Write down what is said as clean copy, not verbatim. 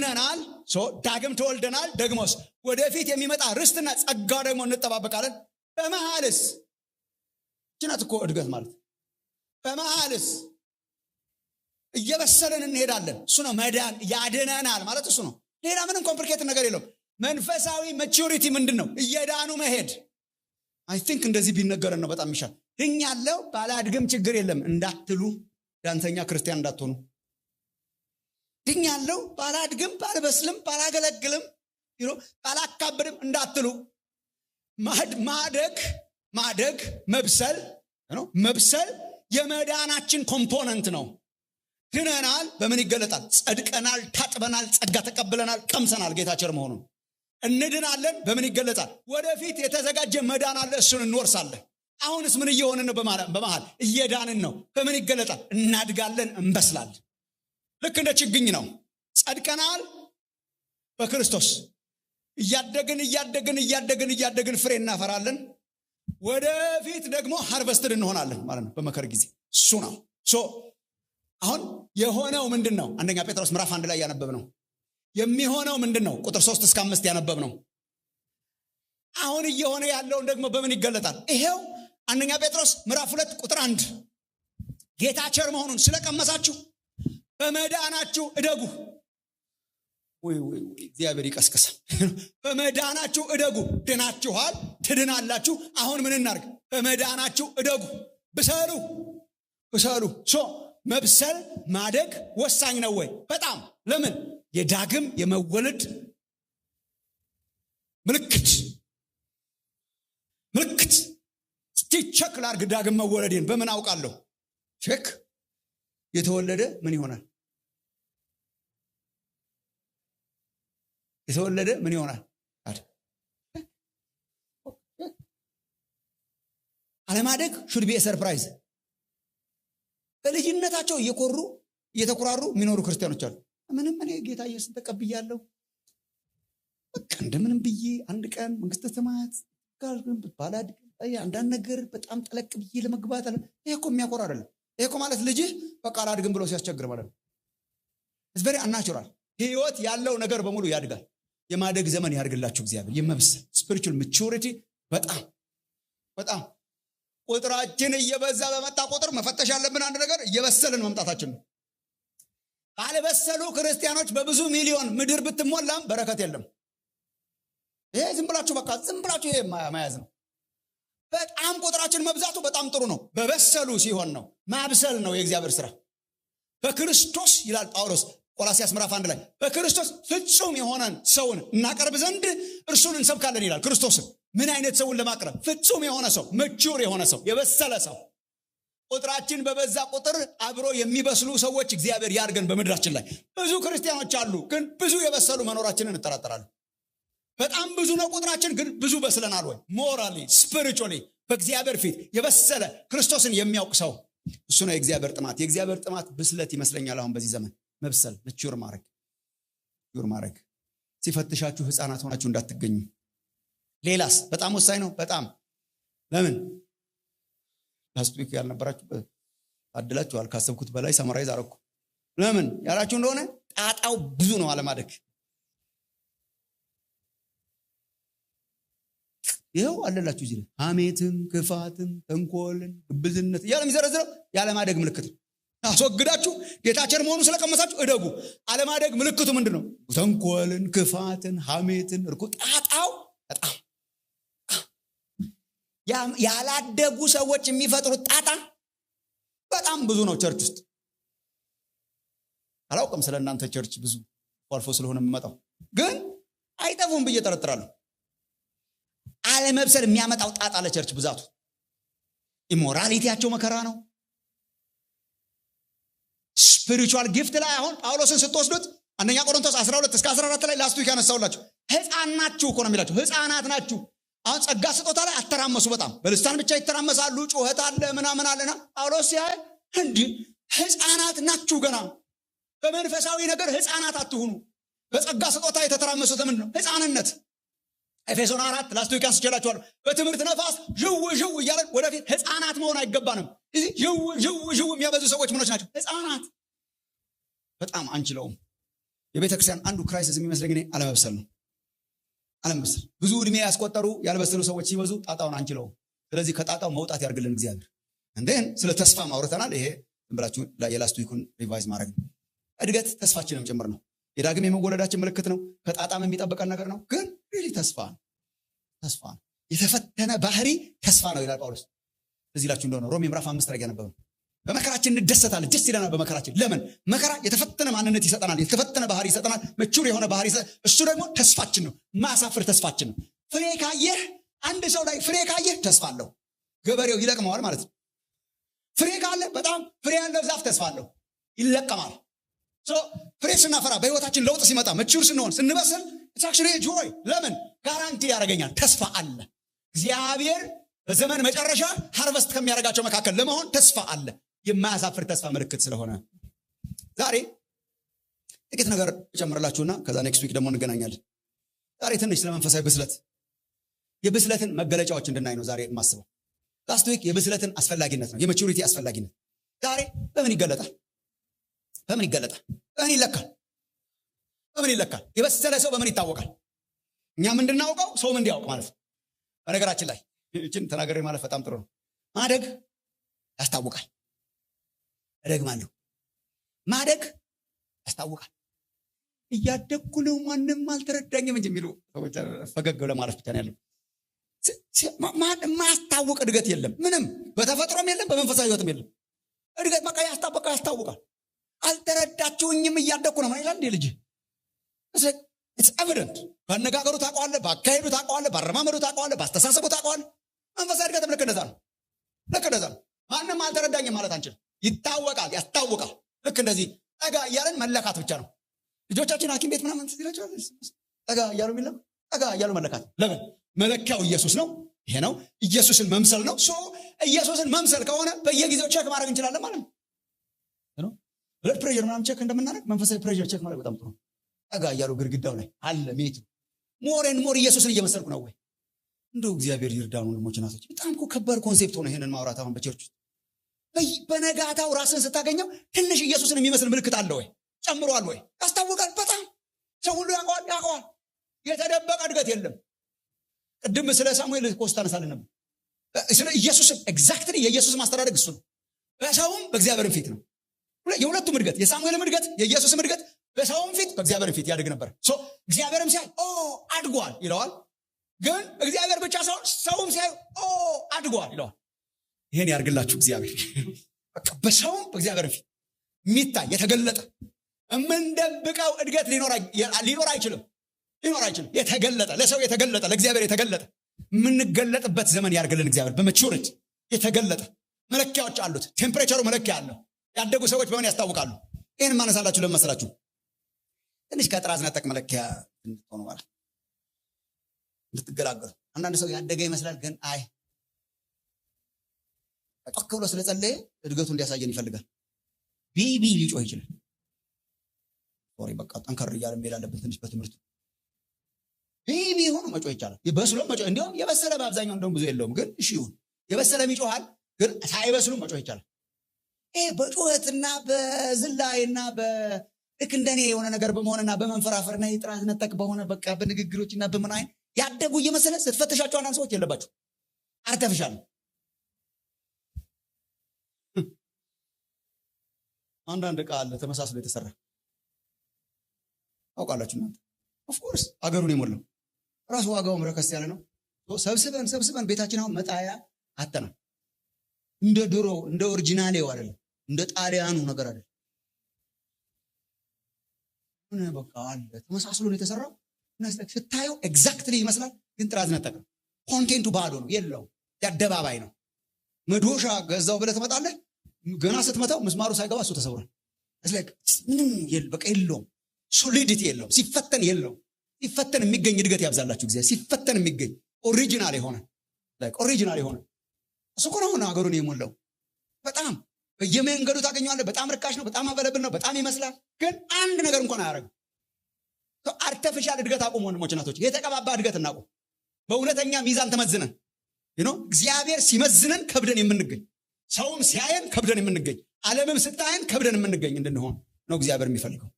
ድነናል ዳግም ተወልደናል ደግሞስ ወደፊት የሚመጣ ርስትና ጸጋ ደግሞ እንጠባበቃለን በመሐልስ ጭናት እኮ እድገት ማለት በመሐልስ እየበሰለን እንሄዳለን እሱ ነው መዳን ያድነናል ማለት እሱ ነው ሌላ ምንም ኮምፕሊኬት ነገር የለውም መንፈሳዊ ማቹሪቲ ምንድነው እየዳኑ መሄድ I think እንደዚህ ቢነገረን ነው በጣም ይሻል ድኛለሁ ባላድግም ችግር የለም እንዳትሉ ዳንተኛ ክርስቲያን እንዳትሆኑ ድኛለሁ ባላድግም ባልበስልም ባላገለግልም ባላካብድም እንዳትሉ ማደግ መብሰል የመዳናችን ኮምፖነንት ነው ድነናል በምን ይገለጣል ጸድቀናል ታጥበናል ጸጋ ተቀብለናል ቀምሰናል ጌታ ቸር መሆኑን እንድናለን በምን ይገለጣል ወደፊት የተዘጋጀ መዳን አለ እሱን እንወርሳለን አሁንስ ምን እየሆነ ነው በመሃል እየዳንን ነው በምን ይገለጣል እናድጋለን እንበስላለን ልክ እንደ ችግኝ ነው ጸድቀናል በክርስቶስ እያደግን ፍሬ እናፈራለን ወደፊት ደግሞ ሃርቨስትድ እንሆናለን ማለት ነው በመከር ጊዜ እሱ ነው አሁን የሆነው ምንድነው አንደኛ ጴጥሮስ ምዕራፍ 1 ላይ ያነበብነው የሚሆነው ምንድነው ቁጥር 3 እስከ 5 ያነበብነው አሁን እየሆነ ያለው ደግሞ በምን ይገለጣል ይሄው አንደኛ ጴጥሮስ ምዕራፍ 2 ቁጥር 1 ጌታ ቸር መሆኑን ስለቀመሳችሁ በመዳናችሁ እደጉ ወይ እግዚአብሔር ይቀስቀስ በመዳናችሁ እደጉ ድናችኋል ትድናላችሁ አሁን ምን እናርግ በመዳናችሁ እደጉ ብሰሉ መብሰል ማደግ ወሳኝ ነው ወይ በጣም ለምን የዳግም የመወለድ ምልክት ቼክ ላርግ ዳግም መወለዴን በምን አውቃለሁ ቼክ የተወለደ ምን ይሆናል አለማደግ should be a surprise በልጅነታቸው እየተኩራሩ የሚኖሩ ክርስቲያኖች አሉ ምንም እኔ ጌታ ኢየሱስን ተቀብያለሁ በቃ እንደምንም ብዬ አንድ ቀን መንግስተ ሰማያት ጋር ባላድ አንዳንድ ነገር በጣም ጠለቅ ብዬ ለመግባት አለ ይሄ እኮ የሚያኮራ አይደለም ይሄ እኮ ማለት ልጅ በቃ አላድግም ብሎ ሲያስቸግር ማለት ነው it's very unnatural ህይወት ያለው ነገር በሙሉ ያድጋል የማደግ ዘመን ያርግላችሁ እግዚአብሔር የመብስ spiritual maturity በጣም ቁጥራችን እየበዛ በመጣ ቁጥር መፈተሽ ያለብን አንድ ነገር እየበሰልን መምጣታችን ነው ባለበሰሉ ክርስቲያኖች በብዙ ሚሊዮን ምድር ብትሞላም በረከት የለም ይሄ ዝም ብላችሁ ይሄ ማያዝ ነው በጣም ቁጥራችን መብዛቱ በጣም ጥሩ ነው በበሰሉ ሲሆን ነው ማብሰል ነው የእግዚአብሔር ሥራ በክርስቶስ ይላል ጳውሎስ ቆላስይስ ምዕራፍ 1 ላይ በክርስቶስ ፍጹም የሆነን ሰውን እናቀርብ ዘንድ እርሱን እንሰብካለን ይላል ክርስቶስን ምን አይነት ሰውን ለማቅረብ ፍጹም የሆነ ሰው mature የሆነ ሰው የበሰለ ሰው ቁጥራችን በበዛ ቁጥር አብሮ የሚበስሉ ሰዎች እግዚአብሔር ያርገን በመድራችን ላይ ብዙ ክርስቲያኖች አሉ ግን ብዙ የበሰሉ መኖራችንን እንጠራጠራለን በጣም ብዙ ነው ቁጥራችን ግን ብዙ በስለናል ወይ ሞራሊ ስፒሪቹዋሊ በእግዚአብሔር ፊት የበሰለ ክርስቶስን የሚያውቅ ሰው እሱ ነው የእግዚአብሔር ጥማት ብስለት ይመስለኛል አሁን በዚህ ዘመን መብሰል mature ማድረግ ሲፈትሻችሁ ህፃናት ሆናችሁ እንዳትገኙ ሌላስ በጣም ወሳኝ ነው በጣም ለምን last week ያልነበራችሁ አድላችኋል ካሰብኩት በላይ ሰማራይዝ አረኩ ለምን ያላችሁ እንደሆነ ጣጣው ብዙ ነው አለማደግ ይሄው አለላችሁ እዚህ ሐሜትን ክፋትን ተንኮልን ግብዝነት የሚዘረዝረው ያለማደግ ምልክት አስወግዳችሁ ጌታ ቸር መሆኑን ስለቀመሳችሁ እደጉ አለማደግ ምልክቱ ምንድነው ተንኮልን ክፋትን ሐሜትን ጣጣው በጣም ያላደጉ ሰዎች የሚፈጥሩት ጣጣ በጣም ብዙ ነው ቸርች ውስጥ አላውቅም ስለናንተ ቸርች ብዙ አልፎ ስለሆነ የምመጣው ግን አይጠፉም ብዬ ጠረጥራለሁ አለመብሰል የሚያመጣው ጣጣ ለቸርች ብዛቱ ኢሞራሊቲያቸው መከራ ነው ስፒሪቹዋል ጊፍት ላይ አሁን ጳውሎስን ስትወስዱት አንደኛ ቆሮንቶስ 12 እስከ 14 ላይ ላስቱ ያነሳውላችሁ ህፃን ናችሁ እኮ ነው የሚላችሁ ህፃናት ናችሁ አሁን ጸጋ ስጦታ ላይ አተራመሱ በጣም በልሳን ብቻ ይተራመሳሉ ጩኸት አለ ምናምን አለና ጳውሎስ ሲያይ እንዴ ህፃናት ናችሁ ገና በመንፈሳዊ ነገር ህፃናት አትሁኑ በጸጋ ስጦታ የተተራመሱት ምንድን ነው ህፃንነት ኤፌሶን 4 ላስቱ ያስጨላችኋል በትምህርት ነፋስ ዥው እያለ ወደፊት ህፃናት መሆን አይገባንም እዚህ ዥው የሚያበዙ ሰዎች ምኖች ናቸው ህፃናት በጣም አንችለውም የቤተክርስቲያን አንዱ ክራይሲስ የሚመስለኝ እኔ አለመብሰል ነው። አለመብሰል። ብዙ እድሜ ያስቆጠሩ ያልበሰሉ ሰዎች ሲበዙ ጣጣውን አንችለውም። ስለዚህ ከጣጣው መውጣት ያርግልን እግዚአብሔር። እንደን ስለ ተስፋ ማውረተናል። ይሄ ብላችሁ የላስቱ ይኩን ሪቫይዝ ማድረግ ነው። እድገት ተስፋችንም ጭምር ነው። የዳግም የመወለዳችን ምልክት ነው። ከጣጣም የሚጠበቀን ነገር ነው። ግን ሪሊ ተስፋ ነው። ተስፋ ነው። የተፈተነ ባህሪ ተስፋ ነው ይላል ጳውሎስ። እዚህ ላችሁ እንደሆነ ሮሜ ምዕራፍ 5 ላይ ያነበበው በመከራችን እንደሰታለን፣ ደስ ይለናል በመከራችን። ለምን? መከራ የተፈተነ ማንነት ይሰጠናል፣ የተፈተነ ባህሪ ይሰጠናል፣ መቹር የሆነ ባህሪ ይሰጠናል። እሱ ደግሞ ተስፋችን ነው፣ ማሳፍር ተስፋችን ነው። ፍሬ ካየህ አንድ ሰው ላይ ፍሬ ካየህ ተስፋ አለው። ገበሬው ይለቅመዋል ማለት ነው። ፍሬ ካለ በጣም ፍሬ ያለው ዛፍ ተስፋ አለው፣ ይለቀማል። ፍሬ ስናፈራ በህይወታችን ለውጥ ሲመጣ መቹር ስንሆን ስንበስል ኢትስ ጆይ። ለምን? ጋራንቲ ያደርገኛል፣ ተስፋ አለ። እግዚአብሔር በዘመን መጨረሻ ሃርቨስት ከሚያደርጋቸው መካከል ለመሆን ተስፋ አለ። የማያሳፍር ተስፋ ምልክት ስለሆነ ዛሬ ጥቂት ነገር እጨምርላችሁና ከዛ ኔክስት ዊክ ደግሞ እንገናኛለን። ዛሬ ትንሽ ስለመንፈሳዊ ብስለት የብስለትን መገለጫዎች እንድናይ ነው ዛሬ የማስበው። ላስት ዊክ የብስለትን አስፈላጊነት ነው፣ የማቹሪቲ አስፈላጊነት። ዛሬ በምን ይገለጣል? በምን ይገለጣል? በምን ይለካል? በምን ይለካል? የበሰለ ሰው በምን ይታወቃል? እኛም እንድናውቀው ሰውም እንዲያውቅ ማለት ነው። በነገራችን ላይ እችን ተናገሬ ማለት በጣም ጥሩ ነው። ማደግ ያስታውቃል። እደግማለሁ፣ ማደግ ያስታውቃል። እያደግኩ ነው ማንም አልተረዳኝም እንጂ የሚሉ ሰዎች ፈገግ ለማለት ብቻ ነው ያለው። ማያስታውቅ እድገት የለም። ምንም በተፈጥሮም የለም፣ በመንፈሳዊ ህይወትም የለም። እድገት በቃ ያስታውቃል። አልተረዳችሁኝም እያደግኩ ነው ማለት እንዴ ልጅ it's evident። ባነጋገሩ ታውቀዋለህ፣ ባካሄዱ ታውቀዋለህ፣ ባረማመዱ ታውቀዋለህ፣ ባስተሳሰቡ ታውቀዋለህ። መንፈሳዊ እድገትም ልክ እንደዛ ነው። ማንም አልተረዳኝም ማለት አንችልም። ይታወቃል፣ ያስታውቃል። ልክ እንደዚህ ጠጋ እያለን መለካት ብቻ ነው። ልጆቻችን ሐኪም ቤት ምናምን ትላቸዋል፣ ጠጋ እያሉ የሚለው ጠጋ እያሉ መለካት። ለምን? መለኪያው ኢየሱስ ነው። ይሄ ነው ኢየሱስን መምሰል ነው። ኢየሱስን መምሰል ከሆነ በየጊዜው ቼክ ማድረግ እንችላለን ማለት ነው። ብለድ ፕሬሸር ምናምን ቼክ እንደምናደርግ መንፈሳዊ ፕሬሸር ቼክ ማድረግ በጣም ጥሩ ነው። ጠጋ እያሉ ግድግዳው ላይ አለ ሜቱ ሞሬን ሞር ኢየሱስን እየመሰልኩ ነው ወይ? እንደው እግዚአብሔር ይርዳን ወንድሞች እናቶች። በጣም እኮ ከባድ ኮንሴፕት ሆነ ይሄንን ማውራት አሁን በቸርች ውስጥ። በነጋታው ራስን ስታገኘው ትንሽ ኢየሱስን የሚመስል ምልክት አለ ወይ? ጨምሯል ወይ? ያስታውቃል። በጣም ሰው ሁሉ ያውቀዋል። የተደበቀ እድገት የለም። ቅድም ስለ ሳሙኤል ኮስታ ነሳልን ነበር። ስለ ኢየሱስም ኤግዛክትሊ የኢየሱስ ማስተዳደግ እሱ ነው። በሰውም በእግዚአብሔርም ፊት ነው። የሁለቱም እድገት፣ የሳሙኤልም እድገት የኢየሱስም እድገት በሰውም ፊት በእግዚአብሔርም ፊት ያድግ ነበር። እግዚአብሔርም ሲያይ አድጓል ይለዋል። ግን እግዚአብሔር ብቻ ሳይሆን ሰውም ሲያይ አድጓል ይለዋል። ይሄን ያርግላችሁ እግዚአብሔር። በቃ በሰውም በእግዚአብሔርም ፊት የሚታይ የተገለጠ የምንደብቀው እድገት ሊኖር አይችልም። የተገለጠ ለሰው የተገለጠ ለእግዚአብሔር የተገለጠ የምንገለጥበት ዘመን ያርግልን እግዚአብሔር። በመቹሪቲ የተገለጠ መለኪያዎች አሉት። ቴምፕሬቸሩ መለኪያ አለው። ያደጉ ሰዎች በምን ያስታውቃሉ? ይህን ማነሳላችሁ ለመሰላችሁ ትንሽ ከጥራዝ ነጠቅ መለኪያ እንድትሆኑ ማለት እንድትገላገሉ። አንዳንድ ሰው ያደገ ይመስላል፣ ግን ጮክ ብሎ ስለጸለየ እድገቱ እንዲያሳየን ይፈልጋል። ቢቢ ሊጮህ ይችላል። በቃ ጠንከር እያለ መሄድ አለብን። ትንሽ በትምህርቱ ቢቢ ሆኖ መጮህ ይቻላል። በስሎም መጮህ እንዲሁም የበሰለ በአብዛኛው እንደውም ብዙ የለውም፣ ግን እሺ ይሁን። የበሰለም ይጮሃል፣ ግን ሳይበስሉ መጮህ ይቻላል። በጩኸትና በዝላይና ልክ እንደኔ የሆነ ነገር በመሆንና በመንፈራፈርና የጥራዝ ነጠቅ በሆነ በቃ በንግግሮችና በምን አይነት ያደጉ እየመሰለ ስትፈትሻቸው አንዳንድ ሰዎች የለባቸው አርተፍሻል። አንዳንድ ዕቃ አለ ተመሳስሎ የተሰራ አውቃላችሁ እናንተ። ኦፍኮርስ አገሩን የሞላው ራሱ ዋጋውም ረከስ ያለ ነው። ሰብስበን ቤታችን አሁን መጣያ አተናል። እንደ ድሮ እንደ ኦሪጂናሌው አይደለም፣ እንደ ጣሊያኑ ነገር አይደለም። በቃ አለ ተመሳስሎ ነው የተሰራው። ስታየው ኤግዛክትሊ ይመስላል፣ ግን ጥራዝ ነጠቅ ነው። ኮንቴንቱ ባዶ ነው፣ የለውም። የአደባባይ ነው። መዶሻ ገዛው ብለህ ትመጣለህ፣ ገና ስትመታው ምስማሩ ሳይገባ እሱ ተሰብሯል። ምንም በቃ የለውም፣ ሶሊዲቲ የለውም፣ ሲፈተን የለውም። ሲፈተን የሚገኝ እድገት ያብዛላችሁ እግዚአብሔር። ሲፈተን የሚገኝ ኦሪጂናል የሆነ እሱ እኮ ነው ሀገሩን የሞላው። በጣም በየመንገዱ ታገኘዋለህ። በጣም ርካሽ ነው፣ በጣም አበለብል ነው፣ በጣም ይመስላል፣ ግን አንድ ነገር እንኳን አያደርግም። አርተፊሻል እድገት አቁም ወንድሞች እናቶች። የተቀባባ እድገት እናቁም። በእውነተኛ ሚዛን ተመዝነን እግዚአብሔር ሲመዝነን ከብደን የምንገኝ፣ ሰውም ሲያየን ከብደን የምንገኝ፣ ዓለምም ስታየን ከብደን የምንገኝ እንድንሆን ነው እግዚአብሔር የሚፈልገው።